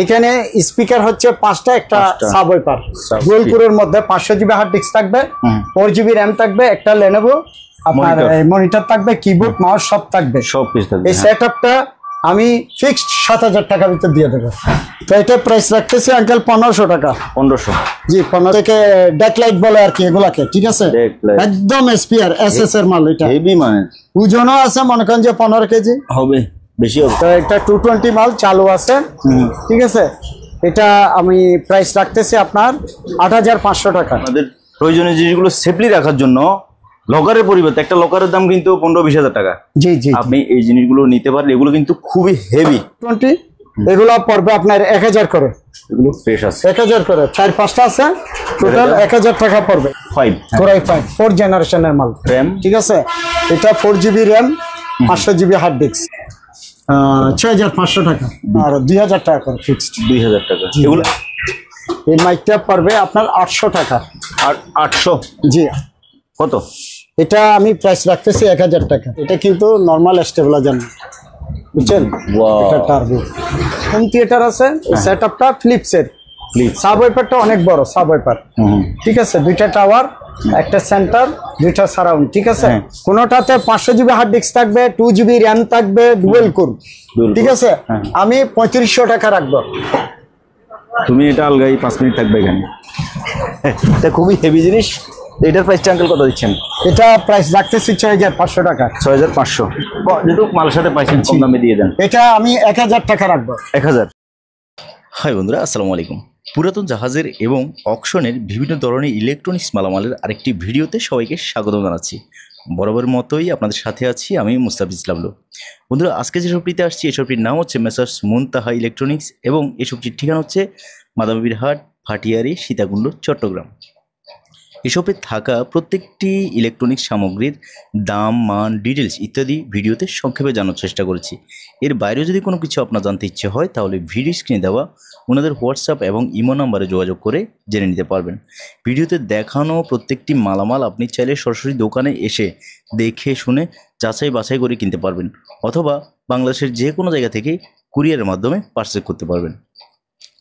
এখানে স্পিকার হচ্ছে 5টা, একটা সাব ওয়াইপার ডুয়াল কোরের মধ্যে 500 জিবি হার্ড ডিস্ক থাকবে, 4 জিবি র‍্যাম থাকবে, একটা লেনোভো আপনার মনিটর থাকবে, কিবোর্ড মাউস সব থাকবে, সব কিছু থাকবে। এই সেটআপটা আমি ফিক্সড 7000 টাকার ভিতর দিয়ে দেব। তো এটা প্রাইস রাখতেছি আঙ্কেল 1500 টাকা। 1500 জি, 15 থেকে ডেকলাইট বলে আর কি এগুলাকে, ঠিক আছে? একদম এসপিআর এসএস এর মাল, এটা হেভি মানে ওজনও আছে মনে করেন যে 15 কেজি হবে, বেশি হবে। তো এটা 220 মাল চালু আছে, ঠিক আছে? এটা আমি প্রাইস রাখতেছি আপনার 8500 টাকা। আমাদের প্রয়োজনীয় জিনিসগুলো সেফলি রাখার জন্য লকারের পরিবর্তে একটা লকারের দাম কিন্তু 15-20 হাজার টাকা। জি জি, আপনি এই জিনিসগুলো নিতে পারেন, এগুলো কিন্তু খুবই হেভি। 20 এগুলো পড়বে আপনার 1000 করে, এগুলো ফ্রেশ আছে 1000 করে, 4-5টা আছে, টোটাল 1000 টাকা পড়বে। 5 4 জেনারেশনের মাল র‍্যাম, ঠিক আছে? এটা 4 GB RAM, 500 GB hard disk, 6500 টাকা আর 2000 টাকা করে ফিক্সড। 2000 টাকা। এগুলো এই মাইকটা পড়বে আপনার 800 টাকা। আর 800 জি। কত? এটা আমি প্রাইস রাখতেছি 1000 টাকা। এটা কিন্তু নরমাল স্টেবিলাইজার না, বুঝছেন? এটা টার্বো হোম থিয়েটার আছে। এই সেটআপটা ফিলিপসের, সাব ওয়াইপারটা অনেক বড় সাব ওয়াইপার, ঠিক আছে? 2টা টাওয়ার, একটা সেন্টার, 2টা সারাউন্ড, ঠিক আছে? কোনটাতে 500 জিবি হার্ড ডিস্ক থাকবে, 2 জিবি র‍্যাম থাকবে, ডুয়াল কোর, ঠিক আছে? আমি 3500 টাকা রাখবো। তুমি এটা আলগাই 5 মিনিট থাকবে এখানে। এটা খুবই হেভি জিনিস। এটার প্রাইসটা আঙ্কেল কত দিচ্ছেন? এটা প্রাইস রাখতেছি 6500 টাকা। 6500 যেটুক মালের সাথে পাইছেন কম দামে দিয়ে দেন। এটা আমি 1000 টাকা রাখবো। 1000। হাই বন্ধুরা, আসসালামু আলাইকুম। পুরাতন জাহাজের এবং অকশনের বিভিন্ন ধরনের ইলেকট্রনিক্স মালামালের আরেকটি ভিডিওতে সবাইকে স্বাগত জানাচ্ছি। বরাবরের মতোই আপনাদের সাথে আছি আমি মুস্তাফিজ ইসলাম। বন্ধুরা, আজকে যে শপটিতে আসছি এই শপটির নাম হচ্ছে মেসার্স মুনতাহা ইলেকট্রনিক্স এবং এই শপটির ঠিকানা হচ্ছে মাদামীর হাট, ভাটিয়ারি, সীতাকুণ্ড, চট্টগ্রাম। এসবে থাকা প্রত্যেকটি ইলেকট্রনিক্স সামগ্রীর দাম, মান, ডিটেলস ইত্যাদি ভিডিওতে সংক্ষেপে জানার চেষ্টা করেছি। এর বাইরেও যদি কোনো কিছু আপনার জানতে ইচ্ছে হয় তাহলে ভিডিও স্ক্রিনে দেওয়া ওনাদের হোয়াটসঅ্যাপ এবং ইমো নাম্বারে যোগাযোগ করে জেনে নিতে পারবেন। ভিডিওতে দেখানো প্রত্যেকটি মালামাল আপনি চাইলে সরাসরি দোকানে এসে দেখে শুনে যাচাই বাছাই করে কিনতে পারবেন, অথবা বাংলাদেশের যে কোনো জায়গা থেকে কুরিয়ারের মাধ্যমে পার্সেল করতে পারবেন।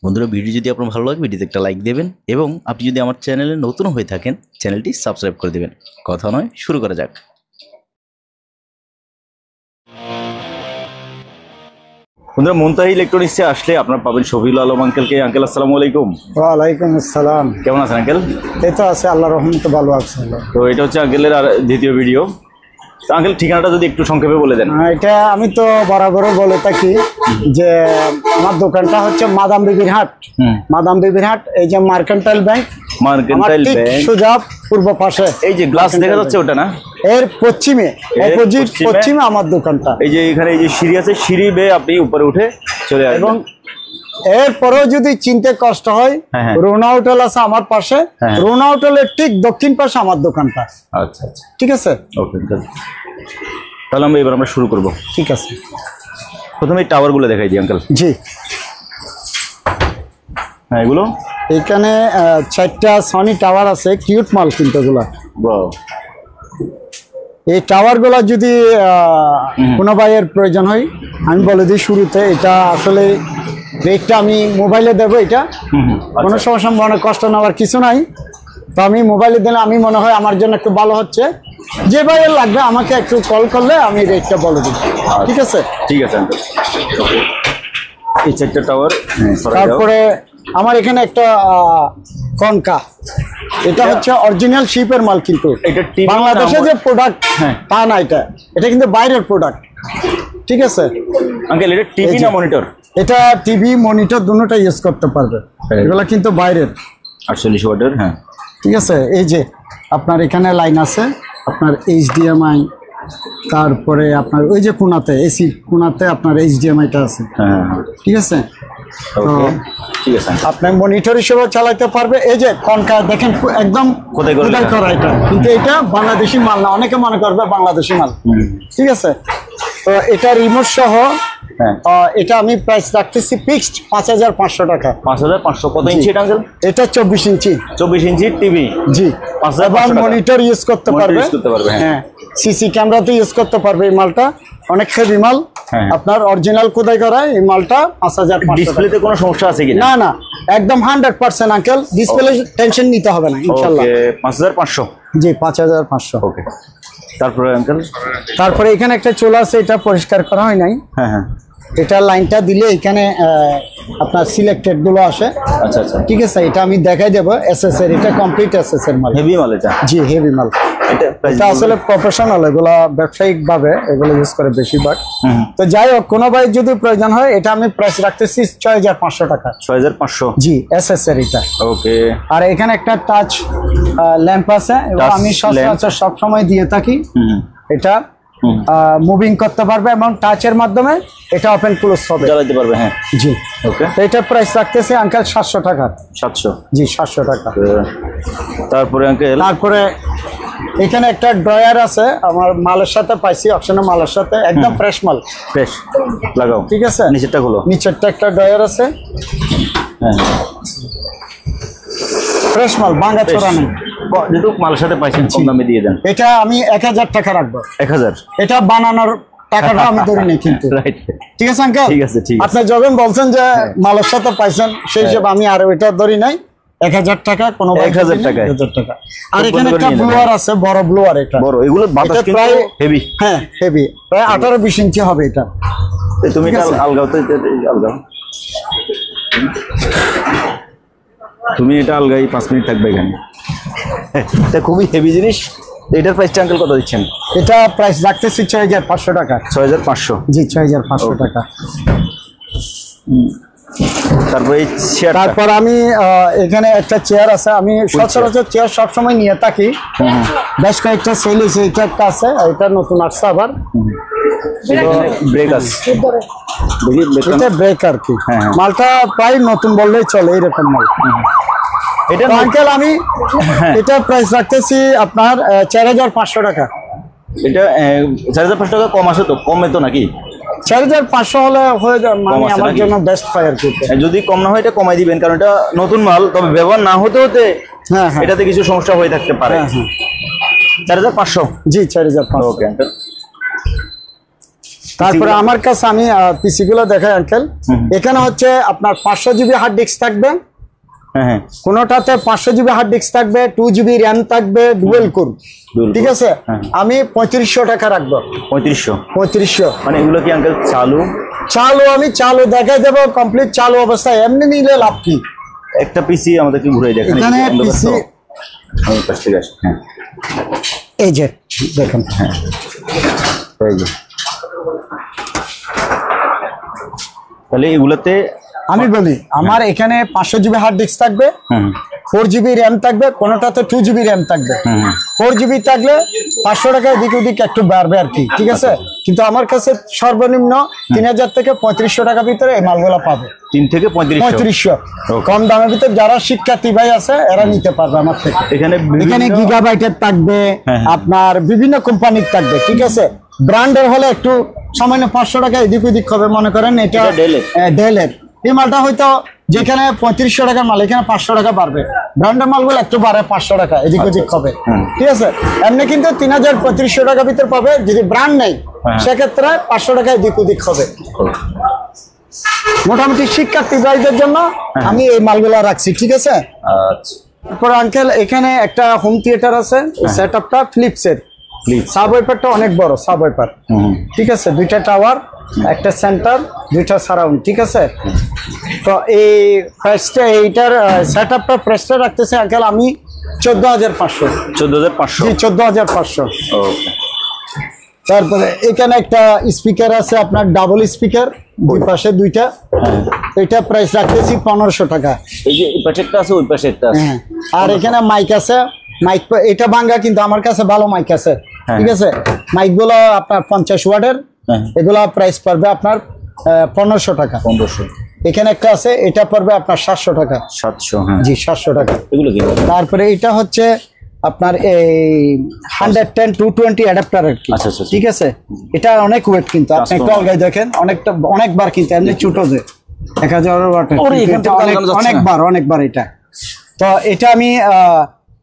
বন্ধুরা, ভিডিও যদি আপনার ভালো লাগে ভিডিওতে একটা লাইক দেবেন এবং আপনি যদি আমার চ্যানেলে নতুন হয়ে থাকেন চ্যানেলটি সাবস্ক্রাইব করে দেবেন। কথা নয়, শুরু করা যাক। বন্ধুরা, মুনতাহা ইলেকট্রনিক্সে আসলে আপনারা পাবেন শফিউল আলম আঙ্কেলকে। আঙ্কেল আসসালামু আলাইকুম। ওয়ালাইকুম আসসালাম। কেমন আছেন আঙ্কেল? এই তো আছে, আল্লাহর রহমতে ভালো আছে। তো এটা হচ্ছে আঙ্কেলের আর দ্বিতীয় ভিডিও। আঙ্কেল ঠিকানাটা যদি একটু সংক্ষেপে বলে দেন। এটা আমি তো বরাবরও বলে থাকি যে আমার দোকানটা হচ্ছে মাদাম বিবির হাট। মাদাম বিবির হাট, এই যে মার্কেন্টাইল ব্যাংক, সোজা পূর্ব পাশে এই যে গ্লাস দেখা যাচ্ছে ওটা না, এর পশ্চিমে অপোজিট পশ্চিমে আমার দোকানটা। এই যে এখানে এই যে সিঁড়ি আছে, সিঁড়ি বেয়ে আপনি উপরে উঠে চলে আসবেন। এবং এরপরেও যদি চিনতে কষ্ট হয়, রোনা হোটেল আছে আমার পাশে, রোনা হোটেলের ঠিক দক্ষিণ পাশে আমার দোকানটা। আচ্ছা আচ্ছা, ঠিক আছে। ওকে, তাহলে আমরা শুরু করব। ঠিক আছে, প্রথমে এই টাওয়ারগুলো দেখাই দিই আঙ্কেল। জি হ্যাঁ, এগুলো এখানে 4টা সনি টাওয়ার আছে, কিউট মাল কিন্তু এগুলা। এই টাওয়ারগুলো যদি কোনো ভাইয়ের প্রয়োজন হয় আমি বলে দিই শুরুতে, এটা আসলে রেটটা আমি মোবাইলে দেবো। এটা কোনো সমস্যা, মনে কষ্ট নেওয়ার কিছু নাই। তো আমি মোবাইলে দিলে আমি মনে হয় আমার জন্য একটু ভালো হচ্ছে। যে ভাইয়ের লাগবে আমাকে একটু কল করলে আমি রেটটা বলে দিই। ঠিক আছে? ঠিক আছে। এই 4টা টাওয়ার, তারপরে আমার এখানে একটা কনকা, এটা হচ্ছে অরিজিনাল শিপের মাল, কিন্তু বাংলাদেশে যে প্রোডাক্ট তা না, এটা কিন্তু বাইরের প্রোডাক্ট। ঠিক আছে আঙ্কেল, এটা টিভি না মনিটর? এটা টিভি মনিটর দুটোটা ইউজ করতে পারবে। এগুলা কিন্তু বাইরের 48 ওয়াটের। হ্যাঁ, ঠিক আছে। এই যে আপনার এখানে লাইন আছে, আপনার HDMI, তারপরে আপনার ওই যে কোনাতে এসি কোনাতে আপনার HDMI-টা আছে। হ্যাঁ, ঠিক আছে। তো ঠিক আছে, আপনি মনিটর হিসেবে চালাতে পারবে। এই যে কনকা দেখেন, একদম খোদাই করা এটা, কিন্তু এটা বাংলাদেশি মাল না। অনেকে মনে করবে বাংলাদেশি মাল। ঠিক আছে। তো এটা রিমোট সহ এটা আমি প্রাইস রাখতেছি ফিক্সড 5500 টাকা। 5500। কত ইঞ্চি এটা আঙ্কেল? এটা 24 ইঞ্চি। 24 ইঞ্চি টিভি। জি, এবং মনিটর ইউজ করতে পারবে। হ্যাঁ, সিসি ক্যামেরাতে ইউজ করতে পারবে। এই মালটা অনেক হেভি মাল, আপনার অরিজিনাল খোদাই করা। এই মালটা 5500। ডিসপ্লেতে কোনো সমস্যা আছে কিনা? না না, একদম 100% আঙ্কেল। ডিসপ্লে টেনশন নিতে হবে না ইনশাআল্লাহ। ওকে, 5500। জি, 5500। ওকে, তারপরে আঙ্কেল? তারপরে এখানে একটা চুলা আছে, এটা পরিষ্কার করা হয় নাই। হ্যাঁ, এটা লাইনটা দিলে এখানে আপনার সিলেক্টেড গুলো আসে। আচ্ছা আচ্ছা, ঠিক আছে, এটা আমি দেখাই দেবো। এসএস এর, এটা কমপ্লিট এসএস এর মাল, হেভি মাল এটা। জি, হেভি মাল। এটা আসলে প্রফেশনাল, এগুলো ব্যবসায়িক ভাবে এগুলো ইউজ করে বেশিরভাগ। তো যাই হোক, কোনো ভাই যদি প্রয়োজন হয়, এটা আমি প্রাইস রাখতেছি 6500 টাকা। 6500? জি, এসএস এর এটা। ওকে। আর এখানে একটা টাচ ল্যাম্প আছে, এবং আমি সচরাচর সব সময় দিয়ে থাকি। এটা মুভিং করতে পারবে এবং টাচের মাধ্যমে এটা ওপেন ক্লোজ হবে, চালাতে পারবে। হ্যাঁ, জি। ওকে, এটা প্রাইস রাখতেছে আঙ্কেল 700 টাকা। 700? জি, 700 টাকা। তারপরে আঙ্কেল? তারপরে এখানে একটা ড্রয়ার আছে, আমার মালের সাথে পাইছি, অপশনাল মালের সাথে, একদম ফ্রেশ মাল। ফ্রেশ লাগাও। ঠিক আছে, নিচেরটা খোলো। নিচেরটা একটা ড্রয়ার আছে। হ্যাঁ, ফ্রেশ মাল, ভাঙা চোরা নেই। যেটুকু মালের সাথে পাইছেন কম দামে দিয়ে দেন। এটা আমি 1000 টাকা রাখবো। 1000? এটা বানানোর টাকাটা আমি ধরে নেই কিন্তু। রাইট, ঠিক আছে আঙ্কেল? ঠিক আছে, ঠিক আছে। আপনি যখন বলছেন যে মালের সাথে পাইছেন, সেই হিসেবে আমি আর ওইটা ধরি নাই। 1000 টাকা, কোনো 1000 টাকা। 1000 টাকা। আর এখানে একটা ব্লোয়ার আছে, বড় ব্লোয়ার। এটা বড়, এগুলো বাতাস কিন্তু হেভি। হ্যাঁ, হেভি, প্রায় 18-20 ইঞ্চি হবে এটা। তুমি এটা আলগাও তো, আলগাও। তুমি এটা আলগাই 5 মিনিট থাকবে এখানে। এটা খুবই হেভি জিনিস। এটার প্রাইসটা আঙ্কেল কত দিচ্ছেন? এটা প্রাইস রাখতেছি 6500 টাকা। 6500? জি, 6500 টাকা। তারপরে এই চেয়ার। তারপর আমি এখানে একটা চেয়ার আছে, আমি সচরাচর চেয়ার সবসময় নিয়ে থাকি। বেশ কয়েকটা সেল হয়েছে, এটা একটা আছে, এটা নতুন আসছে আবার। ব্রেক আছে, এটা ব্রেক আর কি। মালটা প্রায় নতুন বললেই চলে, এইরকম মাল। এটা আঙ্কেল আমি এটা প্রাইস রাখতেছি আপনার 4500 টাকা। এটা 4500 টাকা কম আছে তো? কমে তো নাকি? 4500 হলে হয়ে যায়, মানে আমার জন্য বেস্ট হয় আর কি। যদি কম না হয় এটা কমাই দিবেন, কারণ এটা নতুন মাল, তবে ব্যবহার না হতে হতে এটাতে কিছু সমস্যা হয়ে থাকতে পারে। 4500? জি, 4500। Okay uncle. তারপরে আমার কাছে আমি পিসি গুলো দেখাই আঙ্কেল। এখানে হচ্ছে আপনার 500 জিবি হার্ড ডিস্ক থাকবে। হ্যাঁ, কোনটাতে 500 জিবি হার্ড ডিস্ক থাকবে, 2 জিবি র্যাম থাকবে, ডুয়েল কোর। ঠিক আছে, আমি 3500 টাকা রাখবো। 3500? মানে এগুলো কি আঙ্কেল চালু? আমি চালু দেখাই দেবো, কমপ্লিট চালু অবস্থায়। এমনি নিলে লাভ কি? একটা পিসি আমাদেরকে ঘুরে দেখেন। এখানে পিসি, হ্যাঁ, এই যে দেখুন। হ্যাঁ, এই যে। তাহলে এগুলোতে আমি বলি, আমার এখানে 500 জিবি হার্ড ডিস্ক থাকবে, 4 জিবি র্যাম থাকবে, কোনটাতে 2 জিবি র্যাম থাকবে। 4 জিবি থাকলে 500 টাকা এদিক ওদিক একটু বাড়বে আর কি। ঠিক আছে, কিন্তু আমার কাছে সর্বনিম্ন 3000 থেকে 3500 টাকা ভিতরে এই মালগুলো পাবে। 3 থেকে 3500 কম দামের ভিতরে যারা শিক্ষার্থী ভাই আছে এরা নিতে পারবে আমার থেকে। এখানে গিগাবাইটের থাকবে, আপনার বিভিন্ন কোম্পানির থাকবে। ঠিক আছে, ব্র্যান্ডের হলে একটু সামান্য 500 টাকা এদিক ওদিক হবে। মনে করেন এটা ডেলের, এই মালটা হয়তো যেখানে 3500 টাকার মাল, এখানে 500 টাকা বাড়বে। ব্র্যান্ডের মালগুলো একটু বাড়ে 500 টাকা এদিক ওদিক হবে। ঠিক আছে, এমনি কিন্তু 3500 টাকা ভিতরে পাবে। যদি ব্র্যান্ড নেই সেক্ষেত্রে 500 টাকা এদিক ওদিক হবে। মোটামুটি শিক্ষার্থী ভাইদের জন্য আমি এই মালগুলো রাখছি। ঠিক আছে, তারপর আঙ্কেল এখানে একটা হোম থিয়েটার আছে। সেট আপটা ফিলিপসের, সাবওয়েপারটা অনেক বড় সাবওয়েপার। ঠিক আছে, 2টা টাওয়ার, একটা সেন্টার, 2টা সারাউন্ড। ঠিক আছে, তো এই প্রাইসটা, এইটার সেট আপটা প্রাইসটা রাখতেছে আঙ্কেল আমি 14500। 14500? জি, 14500। তারপরে এখানে একটা স্পিকার আছে আপনার, ডাবল স্পিকার, দুই পাশে 2টা। এটা প্রাইস রাখতেছি 1500 টাকা। এই যে এই পাশেরটা আছে, ওই পাশেরটা আছে। আর এখানে মাইক আছে, মাইক এটা ভাঙ্গা কিন্তু আমার কাছে ভালো মাইক আছে। ঠিক আছে, মাইক গুলো আপনার 50 ওয়াটের, এগুলা প্রাইস পড়বে আপনার 1500 টাকা। 1500? এখানে একটা আছে, এটা পড়বে আপনার 700 টাকা। 700? জি, 700 টাকা। এগুলো কি? তারপরে এটা হচ্ছে আপনার এই 110-220 অ্যাডাপ্টার আর কি। আচ্ছা, আচ্ছা। ঠিক আছে, এটা অনেক ওয়েট কিন্তু আপনি একটু অলগায় দেখেন, অনেকবার কিন্তু এমনি ছোট যে 1000 ওয়াটের, অনেকবার এটা। তো এটা আমি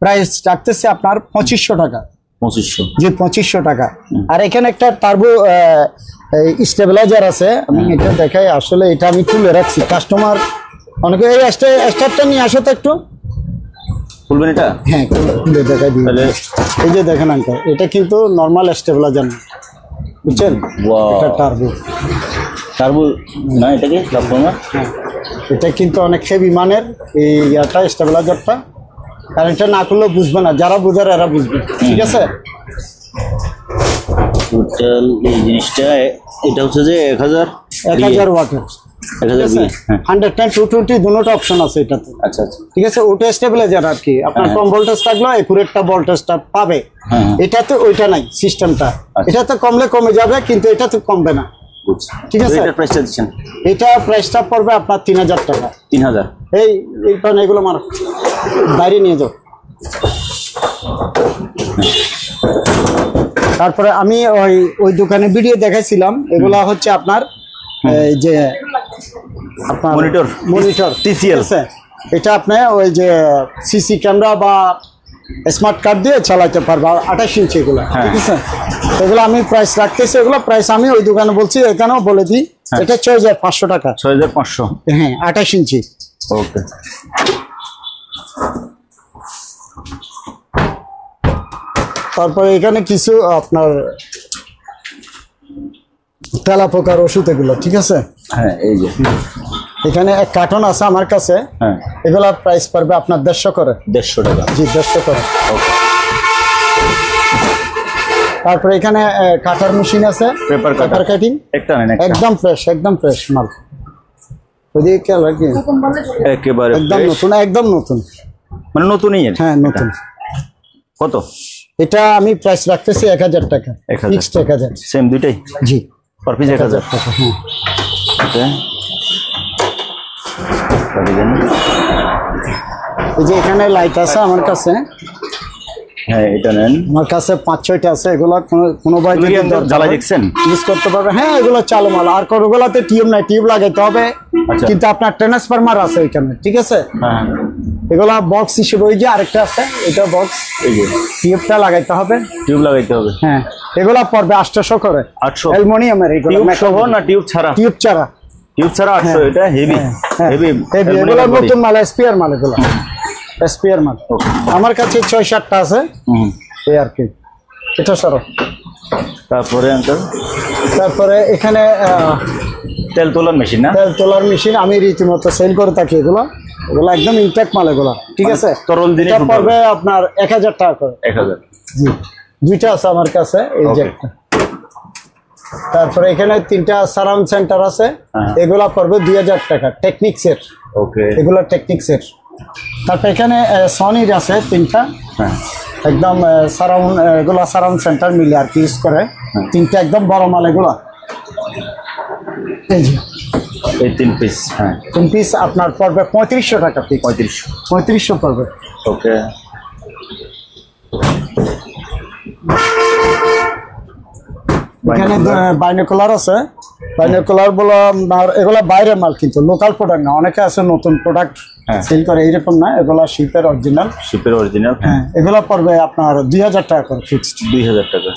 প্রাইস রাখতেছি আপনার 2500 টাকা। 2500? জি, 2500 টাকা। আর এখানে একটা টার্বো স্টেবিলাইজার আছে, আমি এটা দেখাই। আসলে এটা আমি তুলে রাখছি, কাস্টমার অনেকে এই স্টারটা নিয়ে আসো তো একটু। খুলবেন এটা? হ্যাঁ, খুলে দেখাই দিই। এই যে দেখেন আঙ্কেল, এটা কিন্তু নর্মাল স্টেবিলাইজার না, বুঝছেন? এটা টার্বো না, এটা কি ট্রান্সফর্মার? হ্যাঁ, এটা কিন্তু অনেক হেভি মানের এই ইয়াটা স্টেবিলাইজারটা। আর এটা না করলেও বুঝবে না, যারা বুঝার এরা বুঝবে। ঠিক আছে, টোটাল এই জিনিসটা এটা হচ্ছে যে 1000 ওয়াটের। 110-220 দুটোটা অপশন আছে এটাতে। আচ্ছা আচ্ছা, ঠিক আছে। ওটা স্টেবিলাইজার আর কি, আপনার কম ভোল্টেজ থাকলে একুরেটটা ভোল্টেজটা পাবে। এটাতে ওইটা নাই সিস্টেমটা। এটাতে কমলে কমে যাবে, কিন্তু এটাতে কমবে না। ঠিক আছে, এটা প্রাইসটা দিচ্ছেন? এটা প্রাইসটা পড়বে আপনার 3000 টাকা। 3000? এই এগুলো মার বাইরে নিয়ে যাও। তারপরে আমি ওই দোকানে ভিডিও দেখাইছিলাম, এগুলা হচ্ছে আপনার এই যে আপনার মনিটর TCL। এটা আপনি ওই যে সিসি ক্যামেরা বা স্মার্ট কার্ড দিয়ে চালাতে পারবে, 28 ইঞ্চি এগুলো। ঠিক আছে, এগুলো আমি প্রাইস রাখতেছি। এগুলো প্রাইস আমি ওই দোকানে বলছি, এখানেও বলে দিই। এটা 6500 টাকা। 6500? হ্যাঁ, 28 ইঞ্চি। ওকে। তারপরে এখানে কিছু আপনার তেলা পোকার ওষুধ এগুলো। ঠিক আছে, হ্যাঁ, এই যে এখানে এক কার্টন আছে আমার কাছে। হ্যাঁ, এগুলা প্রাইস পড়বে আপনার 150 করে। 150 টাকা? জি, 150 করে। তারপরে এখানে কাটার মেশিন আছে, পেপার কাটিং। একটা নেন, একদম ফ্রেশ মাল। ওইদিকে কি লাগে? একেবারে একদম নতুন, মানে নতুনই? হ্যাঁ, নতুন। কত এটা আমি প্রাইস রাখতেছি 1000 টাকা, ফিক্সড 1000। সেম দুইটাই? জি, পার পিস 1000 টাকা। হ্যাঁ, ওকে। এই যে এখানে লাইট আছে আমার কাছে। হ্যাঁ, এটা নেন। আমার কাছে 5-6টা আছে। এগুলো কোনো ভাই জ্বালা দেখছেন ইউজ করতে পারবে। হ্যাঁ, এগুলো চালু মাল। আর কোনোগুলোতে টিউব নাই, টিউব লাগাইতে হবে। কিন্তু আপনার ট্রান্সফরমার আছে এখানে। ঠিক আছে, এগুলা বক্স হিসেবে। ওই যে আরেকটা আছে, এটা বক্স। এই যে টিউবটা লাগাইতে হবে, হ্যাঁ। এগুলা পড়বে 800 করে। 800? অ্যালুমিনিয়ামের। এগুলো সহ না টিউব ছাড়া? টিউব ছাড়া। 800? এটা হেভি এগুলো নতুন মাল, স্পেয়ার মাল। এগুলো স্পেয়ার মাল। আমার কাছে 6-7টা আছে এই আর কি। এটা সরো। তারপরে এখানে তেল তোলার মেশিন। না, তেল তোলার মেশিন আমি রীতিমতো সেল করে থাকি। এগুলো একদম ইনটেক্ট মাল। এগুলো ঠিক আছে, তরল জিনিস পড়বে আপনার 1000 টাকা করে। 1000? জি, দুইটা আছে আমার কাছে, এই যে একটা। তারপরে এখানে 3টা সারাউন্ড সেন্টার আছে। এগুলা পড়বে 2000 টাকা, টেকনিক্সের। ওকে, এগুলো টেকনিক্সের। তারপর এখানে সনির আছে 3টা, একদম সারাউন্ড। এগুলা সারাউন্ড সেন্টার মিলে আর কি ইউজ করে। 3টা একদম বড় মাল এগুলা। এই যে এই 3 পিস। হ্যাঁ, 3 পিস আপনার পড়বে 3500 টাকা। 3500 পড়বে। ওকে। এখানে বাইনোকুলার আছে। বাইনোকুলার বলো, এগুলা বাইরের মাল, কিন্তু লোকাল প্রোডাক্ট না। অনেকে আছে নতুন প্রোডাক্ট সেল করে, এইরকম না। এগুলা শিপের অরিজিনাল। হ্যাঁ, এগুলা পড়বে আপনার 2000 টাকা করে, ফিক্সড 2000 টাকা।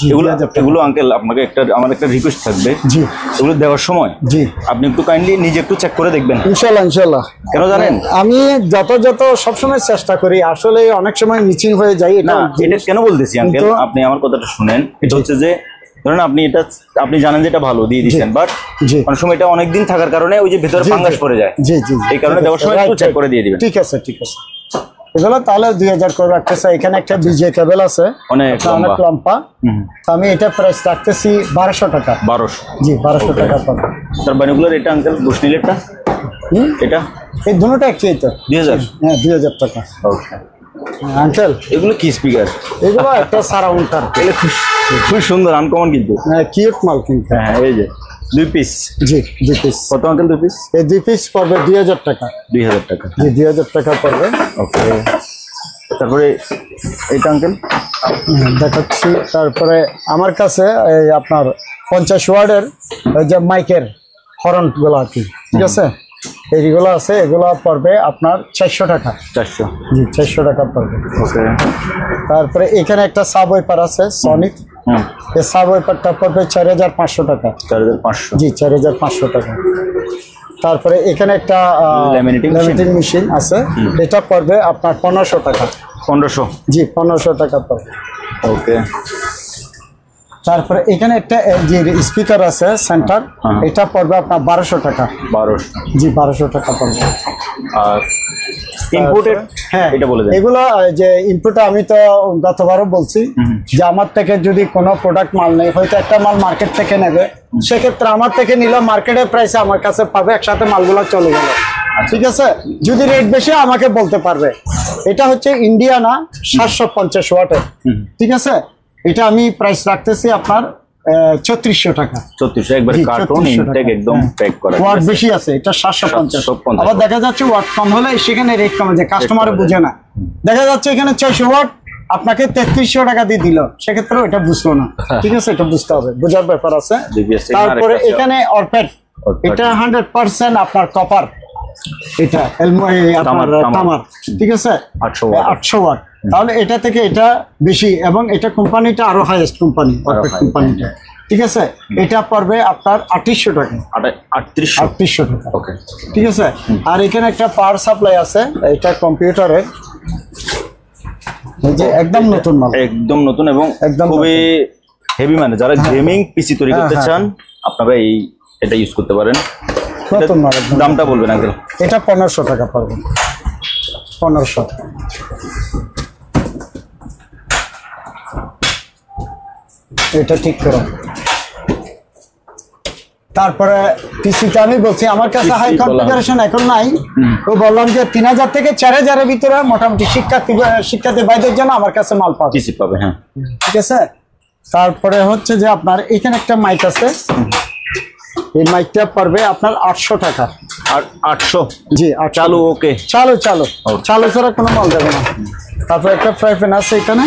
এগুলো আঙ্কেল আপনাকে আমার একটা রিকোয়েস্ট থাকবে। জি, এগুলো দেওয়ার সময় জি আপনি একটু কাইন্ডলি নিজে একটু চেক করে দেখবেন। ইনশাল্লাহ। কেন জানেন, আমি যত সবসময় চেষ্টা করি। আসলে অনেক সময় মিচিং হয়ে যায়। এটা কেন বলতেছি আঙ্কেল, আপনি আমার কথাটা শুনেন। এটা হচ্ছে যে ধরেন আপনি জানেন যে এটা ভালো দিয়ে দিচ্ছেন, বাট অনেক সময় এটা অনেকদিন থাকার কারণে ওই যে ভিতরে ফাঙ্গাস পড়ে যায়। এই কারণে দেওয়ার সময় একটু চেক করে দিয়ে দিবেন। ঠিক আছে। এগুলো তাহলে 2000 করে রাখতেছে। এখানে একটা ডিজে কেবল আছে, অনেক লম্বা। আমি এটা প্রাইস রাখতেছি 1200 টাকা। 1200? জি, 1200 টাকা পাবে। তার বাইনোকুলার এটা আঙ্কেল বুশনিলেরটা, এটা এই দুটোটা একই তো 2000? হ্যাঁ, 2000 টাকা। ওকে আঙ্কেল, এগুলো কি স্পিকার? এগুলো একটা সারাউন্ডার। খুব সুন্দর, আনকমন কিন্তু। হ্যাঁ, কিউট মাল কিন্তু। হ্যাঁ, এই যে 2 পিস। জি, 2 পিস। কত আঙ্কেল 2 পিস? এই 2 পিস পড়বে 2000 টাকা। 2000 টাকা? জি, 2000 টাকা পড়বে। ওকে। তারপরে এটা আঙ্কেল দেখাচ্ছি। তারপরে আমার কাছে এই আপনার 50 ওয়াটের ওই যে মাইকের হর্ন গুলো আর কি, ঠিক আছে, এইগুলো আছে, এগুলো পড়বে আপনার 400 টাকা। 400? জি 400 টাকা পড়বে। ওকে। তারপরে এখানে একটা সাব ওয়াইপার আছে সনিক, এই সাব ওয়াইপারটা পড়বে 4500 টাকা। 4500? জি 4500 টাকা। তারপরে এখানে একটা ল্যামিনেটিং মেশিন আছে, এটা পড়বে আপনার 1500 টাকা। 1500? জি 1500 টাকা পড়বে। ওকে। তারপরে এখানে একটা যে স্পিকার আছে সেন্টার, এটা পড়বে আপনার 1200 টাকা। 1200? জি 1200 টাকা পড়বে। আর ইনপুটের? হ্যাঁ এটা বলে দেন। এগুলো যে ইনপুট আমি তো গতবারও বলছি যে আমার থেকে যদি কোনো প্রোডাক্ট মাল নেই, হয়তো একটা মাল মার্কেট থেকে নেবে, সেক্ষেত্রে আমার থেকে নিলে মার্কেটের প্রাইসে আমার কাছে পাবে, একসাথে মালগুলো চলে গেল, ঠিক আছে। যদি রেট বেশি আমাকে বলতে পারবে। এটা হচ্ছে ইন্ডিয়ানা 750 ওয়াটের, ঠিক আছে। এটা আমি প্রাইস রাখতেছি আপনার 3400 টাকা। 3400 একবার কার্টুন ইনটেক একদম প্যাক করা। ওয়াট বেশি আছে, এটা 750। আবার দেখা যাচ্ছে ওয়াট কম হলে সেখানে রেট কমে যায়, কাস্টমারে বুঝে না। দেখা যাচ্ছে এখানে 600 ওয়াট আপনাকে 3300 টাকা দিয়ে দিল, সেক্ষেত্রে এটা বুঝলো না, ঠিক আছে, এটা বুঝতে হবে, বোঝার ব্যাপার আছে। তারপরে এখানে অরপেট, এটা 100% আপনার কপার, এটা আপনার তামার, ঠিক আছে, 800 ওয়াট। তাহলে এটা থেকে এটা বেশি, এবং এটা কোম্পানিটা আরো হাইয়েস্ট কোম্পানি, অরপেট কোম্পানিটা, ঠিক আছে। এটা পড়বে আপনার 3800 টাকা। 3800 টাকা, ওকে, ঠিক আছে। আর এখানে একটা পাওয়ার সাপ্লাই আছে, এটা কম্পিউটারের, যে একদম নতুন মাল, একদম নতুন এবং খুবই হেভি, মানে যারা গেমিং পিসি তৈরি করতে চান আপনারা এটা ইউজ করতে পারেন। নতুন মাল। দামটা বলবেন আঙ্কেল? এটা 1500 টাকা পড়বে। 1500। এটা ঠিক করো। তারপরে পিসিটা আমি বলছি আমার কাছে হাই কনফিগারেশন এখন নাই, তো বললাম যে 3000 থেকে 4000 এর ভিতরে মোটামুটি শিক্ষার্থী ভাইদের জন্য আমার কাছে মাল পাবে। হ্যাঁ, ঠিক আছে। তারপরে হচ্ছে যে আপনার এখানে একটা মাইক আছে, এই মাইকটা পড়বে আপনার 800 টাকা। আর 800? জি। চালু? ওকে, চালু ছাড়া কোনো মাল যাবে না। তারপরে একটা ফ্রাই প্যান আছে এখানে,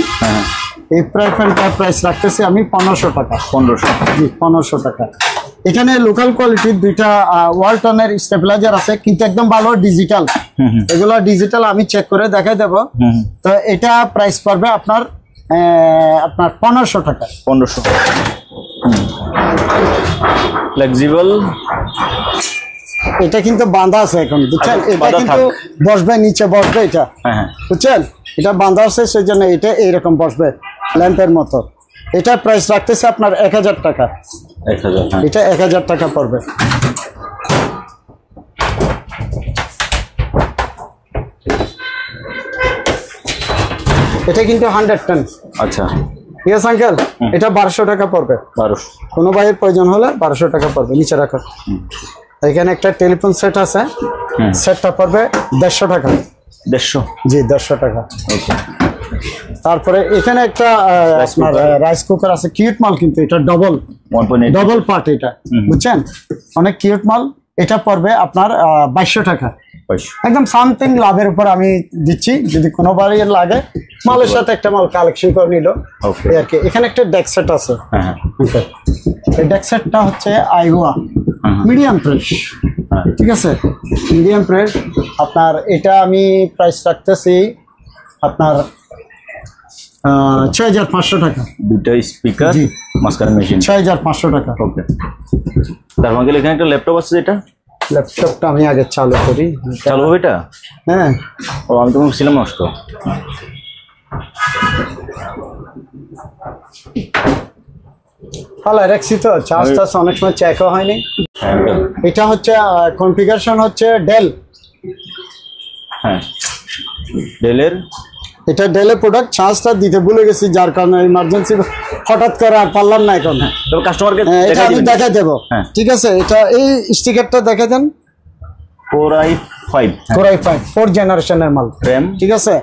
এই ফ্রাই প্যানটার প্রাইস রাখতেছি আমি 1500 টাকা। 1500? জি 1500 টাকা। এখানে লোকাল কোয়ালিটির দুইটা ওয়ালটনের স্টেবিলাইজার আছে, কিন্তু একদম ভালো ডিজিটাল, এগুলো ডিজিটাল, আমি চেক করে দেখাই দেব। তো এটা প্রাইস পড়বে আপনার 1500 টাকা। 1500? ফ্লেক্সিবল। এটা কিন্তু বাঁধা আছে এখন, বুঝছেন, এটা কিন্তু বসবে, নিচে বসবে, এটা বুঝছেন, এটা বাঁধা আছে, সেই জন্য এটা এইরকম বসবে ল্যাম্পের মতো। এটা প্রাইস রাখতেছে আপনার 1000 টাকা। 1000? এটা 1000 টাকা পড়বে। এটা কিন্তু 110। আচ্ছা, ঠিক আছে আঙ্কেল, এটা 1200 টাকা পড়বে। 1200? কোনো ভাইয়ের প্রয়োজন হলে 1200 টাকা পড়বে। নিচে রাখো। এখানে একটা টেলিফোন সেট আছে, সেটটা পড়বে 150 টাকা। 150? জি 150 টাকা। ওকে। তারপরে এখানে একটা আপনার রাইস কুকার আছে, কিউট মাল, কিন্তু এটা ডবল পার্ট, এটা বুঝছেন, অনেক কিউট মাল। এটা পড়বে আপনার 2200 টাকা। একদম সামথিং লাভের উপর আমি দিচ্ছি, যদি কোনো বাড়ি লাগে মালের সাথে একটা মাল কালেকশন করে নিল আর কি। এখানে একটা ডেক সেট আছে, এই ডেক সেটটা হচ্ছে আইওয়া মিডিয়াম প্রেস, ঠিক আছে, মিডিয়াম প্রেস। আপনার এটা আমি প্রাইস রাখতেছি আপনার 6500 টাকা। দুটো স্পিকার, মাঝখানে মেশিন, 6500 টাকা। ওকে। তার মানে এখানে একটা ল্যাপটপ আছে, যেটা ল্যাপটপটা আমি আগে চালু করি। চালু হবে এটা? হ্যাঁ। ও, আমি তো ছিলাম নষ্ট। তাহলে রাখছি তো, চার্জটা অনেক সময় চেকও হয়নি। এটা হচ্ছে কনফিগারেশন হচ্ছে ডেল। হ্যাঁ, ডেলের, এটা ডেলের প্রোডাক্ট। চার্জটা দিতে ভুলে গেছি, যার কারণে ইমার্জেন্সি হঠাৎ করে আর পারলাম না এখন। তবে কাস্টমারকে এটা আমি দেখা দেবো, ঠিক আছে। এটা এই স্টিকারটা দেখা দেন, 4i5 4 জেনারেশনের মাল, র্যাম, ঠিক আছে।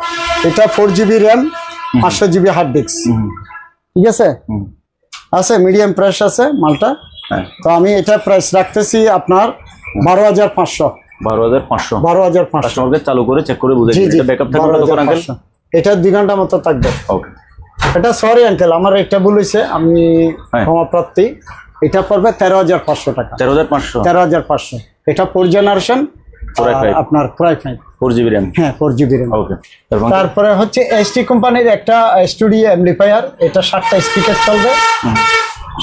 এটা 4GB RAM, 500GB hard disk, ঠিক আছে। মিডিয়াম প্রাইস আছে মালটা। তো আমি এটা প্রাইস রাখতেছি আপনার 12500। 12500 চালু করে চেক করে বুঝে ব্যাকআপ থাকবে। এটা 2 ঘন্টা মতো থাকবে। ওকে, এটা সরি আঙ্কেল, আমার এটা বলেছে, আমি ক্ষমা প্রার্থী। এটা পড়বে 13,500 টাকা। 13,500। এটা 4 জেনারেশন আপনার Core i5 4GB RAM। হ্যাঁ 4GB RAM। ওকে, তারপরে হচ্ছে ST কোম্পানির একটা স্টুডিও অ্যাম্পলিফায়ার, এটা 7টা স্পিকার চলবে।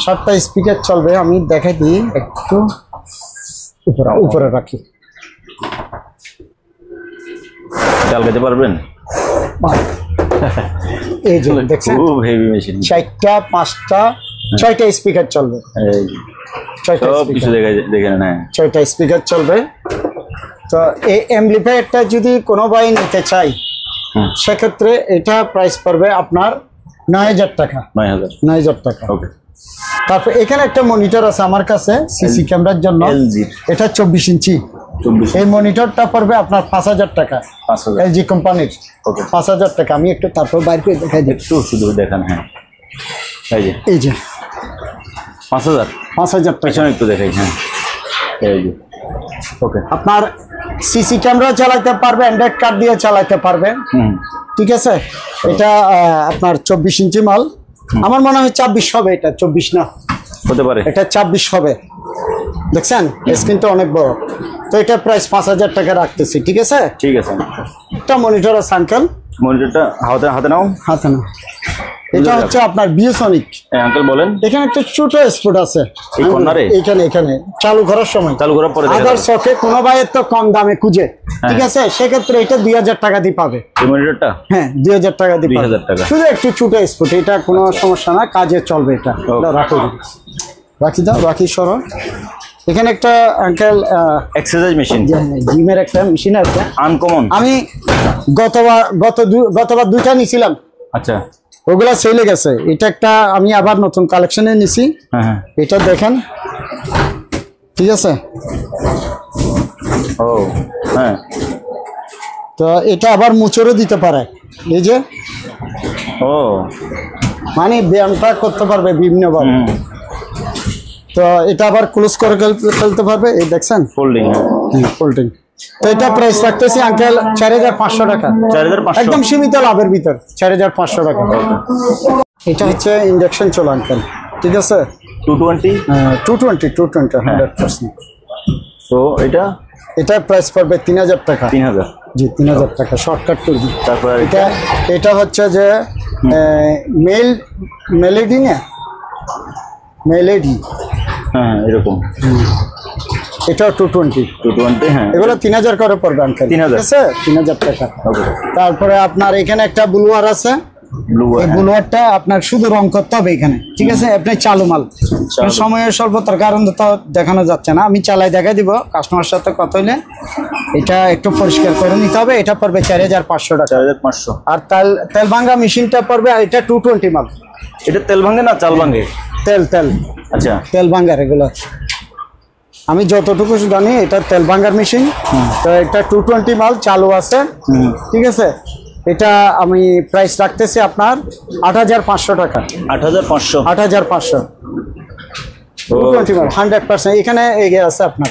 7টা স্পিকার চলবে, আমি দেখাই দিই একটু, উপরে রাখি, চালাতে পারবেন? এই যে দেখছেন, খুব হেভি মেশিন। 4টা 5টা 6টা স্পিকার চলবে। এই 6টা সব কিছু দেখেন, হ্যাঁ 6টা স্পিকার চলবে। তো এই অ্যাম্পলিফায়ারটা যদি কোনো ভাই নিতে চাই, সেক্ষেত্রে এটা প্রাইস পড়বে আপনার 9,000 টাকা। 9,000 টাকা। ওকে, তারপর এখানে একটা মনিটর আছে আমার কাছে সিসি ক্যামেরার জন্য, এটা 24 ইঞ্চি। এই মনিটরটা পড়বে আপনার 5,000 টাকা, LG কোম্পানির। 5,000 টাকা। আমি একটু তারপর বাইরে করে দেখাই দিই, একটু শুধু দেখান। হ্যাঁ, এই যে 5,000 টাকা। একটু দেখাই। হ্যাঁ, এই যে ওকে, আপনার সিসি ক্যামেরা চালাতে পারবে, অ্যান্ড্রয়েড কার্ড দিয়ে চালাতে পারবে। ঠিক আছে, এটা আপনার 24 ইঞ্চি মাল। আমার মনে হয় 24 হবে, এটা 24 না হতে পারে, এটা 24 হবে। দেখছেন স্ক্রিনটা অনেক বড়। তো এটা প্রাইস 5,000 টাকা রাখতেছি। ঠিক আছে, ঠিক আছে। একটা মনিটর আছে আঙ্কেল, মনিটরটা হাতে নাও। হাতে না, এটা হচ্ছে আপনার বিওসনিক। আঙ্কেল বলেন। এখানে একটা ছোট স্পট আছে এই কর্নারে, এখানে চালু করার সময়, চালু করার পরে আদার শখে কোনো ভাইয়ের তো কম দামে খুঁজে, ঠিক আছে, সেক্ষেত্রে এটা 2,000 টাকা দিয়ে পাবে। এই মনিটরটা হ্যাঁ 2,000 টাকা দিয়ে 2,000 টাকা। শুধু একটু ছোট স্পট, এটা কোনো সমস্যা না, কাজে চলবে। এটা রাখি সরো। এখানে একটা আঙ্কেল এক্সারসাইজ মেশিন, জিমের একটা মেশিন আছে আনকমন। আমি গতবার 2টা নিছিলাম। আচ্ছা, ওগুলা সেলে গেছে। এটা একটা আমি আবার নতুন কালেকশনে নিছি। হ্যাঁ, এটা দেখেন, ঠিক আছে। ও হ্যাঁ, তো এটা আবার মুচড়ও দিতে পারে, এই যে, ও মানে ব্যায়ামটা করতে পারবে বিভিন্ন ভাবে। তো এটা আবার ক্লোজ করে ফেলতে পারবে, এই দেখছেন, ফোল্ডিং। ফোল্ডিং। তো এটা প্রাইস রাখতেছি আঙ্কেল 4,500 টাকা। 4,500 একদম সীমিত লাভের ভিতর, 4,500 টাকা। এটা হচ্ছে ইন্ডাকশন চলো আঙ্কেল, ঠিক আছে, 220 100%। তো এটা প্রাইস পড়বে 3,000 টাকা। 3,000? জি 3,000 টাকা শর্টকাট করবি। তারপর এটা হচ্ছে যে মেলেডি না, মেলেডি, হ্যাঁ এরকম। এটা 220। হ্যাঁ, এগুলো 3,000 করে পড়বে আঙ্কেল, ঠিক আছে, 3,000 টাকা। তারপরে আপনার এখানে একটা ব্লুয়ার আছে, এই ব্লুয়ারটা আপনার শুধু রং করতে হবে এখানে, ঠিক আছে। আপনি চালু মাল, সময়ের স্বল্পতার কারণ তো দেখানো যাচ্ছে না, আমি চালাই দেখা দিব কাস্টমার সাথে কথা হইলে। এটা একটু পরিষ্কার করে নিতে হবে। এটা পড়বে 4,500 টাকা। 4,500। আর তেল ভাঙ্গা মেশিনটা পড়বে, এটা 220 মাল। এটা তেল ভাঙে না চাল ভাঙে? তেল। আচ্ছা, তেল ভাঙ্গার এগুলো আমি যতটুকু জানি, এটা তেল ভাঙ্গার মেশিন। তো এটা 220 মাল চালু আছে, ঠিক আছে। এটা আমি প্রাইস রাখতেছি আপনার 8,500 টাকা। 8,500? 8,500। 220 মাল 100%। এখানে এগিয়ে আছে আপনার,